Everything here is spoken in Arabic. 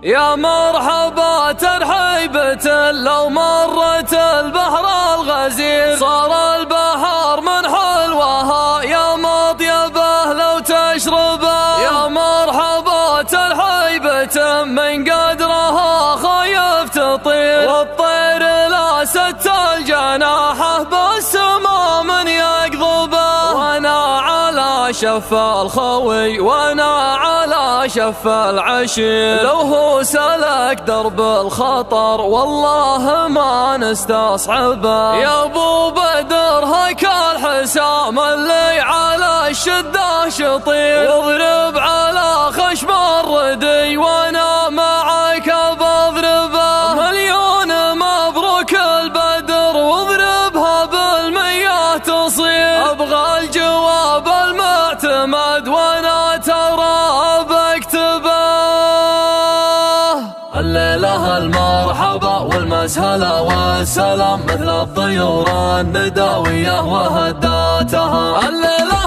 يا مرحبا ترحيبة لو مرت البحر الغزير، صار البحر من حلوها يا مطيبه لو تشربه. يا مرحبا ترحيبة من قدرها خايف تطير، والطير لا ست الجناحه بالسما من يقضبه. وانا على شف الخوي وانا على شف العشير، لو هو سلك درب الخطر والله ما نستصعبه. يا ابو بدر هيك الحسام اللي على الشده شطير، واضرب على خشم الردي وانا معك بضربه. مليون مبروك البدر واضربها بالمية تصير، ابغى الجواب المعتمد وانا ترى بكتبه. الليلة المرحبا والمسهلة والسلام مثل الطيور النداوية وهداتها. الليلة